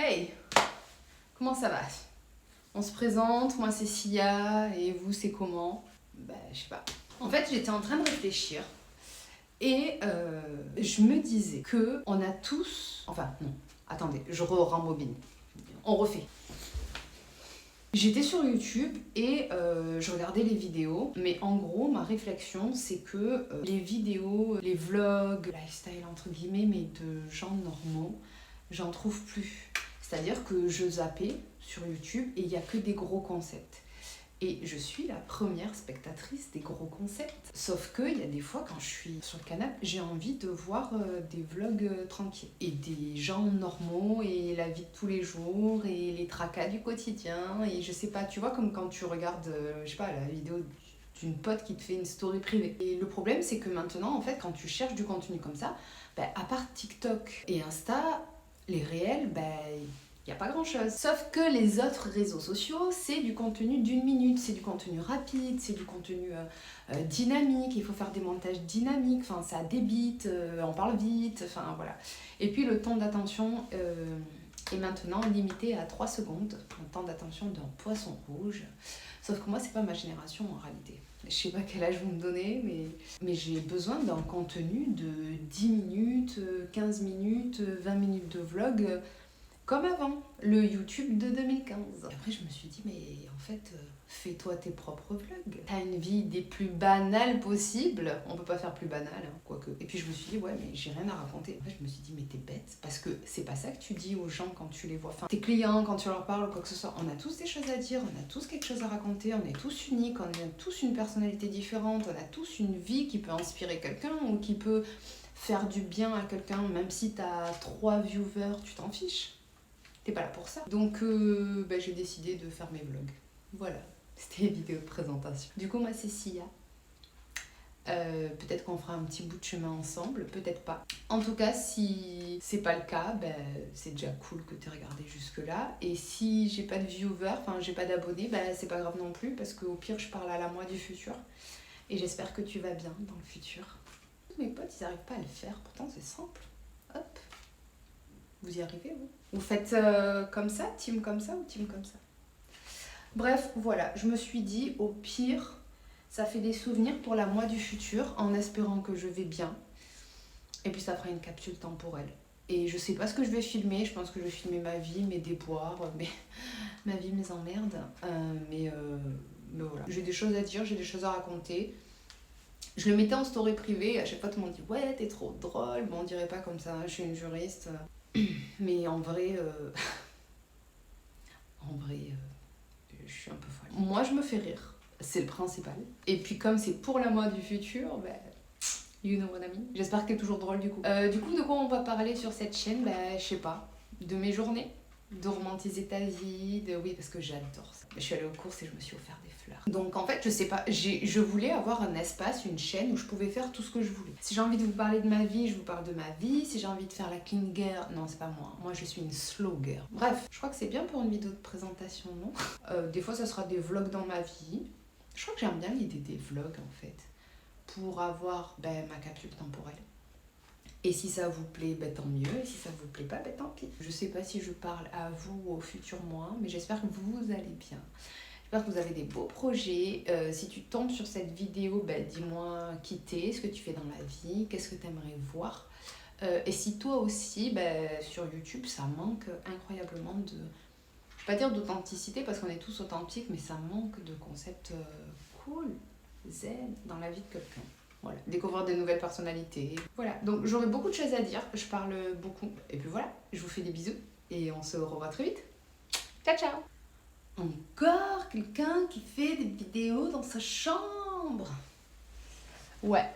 Hey, comment ça va? On se présente, moi c'est Sia, et vous c'est comment? Je sais pas. En fait, j'étais en train de réfléchir, et je me disais que on a tous... Enfin, non, attendez, je rembobine. On refait. J'étais sur YouTube et je regardais les vidéos, mais en gros, ma réflexion, c'est que les vidéos, les vlogs, lifestyle entre guillemets, mais de gens normaux, j'en trouve plus. C'est-à-dire que je zappais sur YouTube et il n'y a que des gros concepts. Et je suis la première spectatrice des gros concepts. Sauf qu'il y a des fois, quand je suis sur le canapé, j'ai envie de voir des vlogs tranquilles. Et des gens normaux, et la vie de tous les jours, et les tracas du quotidien. Et je sais pas, tu vois, comme quand tu regardes, je sais pas, la vidéo d'une pote qui te fait une story privée. Et le problème, c'est que maintenant, en fait, quand tu cherches du contenu comme ça, à part TikTok et Insta, les réels, il n'y a pas grand chose. Sauf que les autres réseaux sociaux, c'est du contenu d'une minute, c'est du contenu rapide, c'est du contenu dynamique, il faut faire des montages dynamiques, enfin ça débite, on parle vite, enfin voilà. Et puis le temps d'attention est maintenant limité à 3 secondes, le temps d'attention d'un poisson rouge. Sauf que moi, c'est pas ma génération en réalité. Je sais pas quel âge vous me donnez, mais j'ai besoin d'un contenu de 10 minutes, 15 minutes, 20 minutes de vlog, comme avant, le YouTube de 2015. Et après, je me suis dit, mais en fait, fais-toi tes propres vlogs. T'as une vie des plus banales possibles. On peut pas faire plus banal, hein, quoique. Et puis je me suis dit, ouais, mais j'ai rien à raconter. Après, je me suis dit, mais t'es bête. Parce que c'est pas ça que tu dis aux gens quand tu les vois. Enfin, tes clients, quand tu leur parles ou quoi que ce soit, on a tous des choses à dire, on a tous quelque chose à raconter, on est tous uniques, on a tous une personnalité différente, on a tous une vie qui peut inspirer quelqu'un ou qui peut faire du bien à quelqu'un. Même si t'as 3 viewers, tu t'en fiches. T'es pas là pour ça. Donc j'ai décidé de faire mes vlogs. Voilà, c'était les vidéos de présentation. Du coup, moi c'est Sia. Peut-être qu'on fera un petit bout de chemin ensemble, peut-être pas. En tout cas, si c'est pas le cas, c'est déjà cool que t'aies regardé jusque là. Et si j'ai pas de viewers, enfin j'ai pas d'abonnés, c'est pas grave non plus, parce qu'au pire je parle à la moi du futur. Et j'espère que tu vas bien dans le futur. Tous mes potes ils arrivent pas à le faire, pourtant c'est simple. Hop. Vous y arrivez, vous? Vous faites comme ça, team comme ça ou team comme ça? Bref, voilà, je me suis dit, au pire, ça fait des souvenirs pour la moi du futur, en espérant que je vais bien. Et puis ça fera une capsule temporelle. Et je sais pas ce que je vais filmer, je pense que je vais filmer ma vie, mes déboires, ma vie, mes emmerdes. Mais voilà, j'ai des choses à dire, j'ai des choses à raconter. Je le mettais en story privée, et à chaque fois tout le monde dit « Ouais, t'es trop drôle ». Bon, on dirait pas comme ça, je suis une juriste. Mais en vrai, je suis un peu folle. Moi, je me fais rire, c'est le principal. Et puis comme c'est pour la moi du futur, you know what I mean. J'espère que t'es toujours drôle du coup. Du coup, de quoi on va parler sur cette chaîne? Je sais pas, de mes journées, de romantiser ta vie, oui, parce que j'adore ça. Je suis allée aux courses et je me suis offert des fleurs. Donc en fait, je sais pas, je voulais avoir un espace, une chaîne où je pouvais faire tout ce que je voulais. Si j'ai envie de vous parler de ma vie, je vous parle de ma vie. Si j'ai envie de faire la clean girl, non, c'est pas moi. Moi, je suis une slow girl. Bref, je crois que c'est bien pour une vidéo de présentation, non? Des fois, ça sera des vlogs dans ma vie. Je crois que j'aime bien l'idée des vlogs, en fait, pour avoir ma capsule temporelle. Et si ça vous plaît, tant mieux. Et si ça vous plaît pas, tant pis. Je sais pas si je parle à vous ou au futur moi, mais j'espère que vous allez bien. J'espère que vous avez des beaux projets. Si tu tombes sur cette vidéo, dis-moi qui t'es, ce que tu fais dans la vie, qu'est-ce que tu aimerais voir. Et si toi aussi, sur YouTube, ça manque incroyablement de... Je vais pas dire d'authenticité parce qu'on est tous authentiques, mais ça manque de concepts cool, zen, dans la vie de quelqu'un. Voilà, découvrir des nouvelles personnalités. Voilà, donc j'aurais beaucoup de choses à dire, je parle beaucoup. Et puis voilà, je vous fais des bisous et on se revoit très vite. Ciao, ciao! Encore quelqu'un qui fait des vidéos dans sa chambre. Ouais,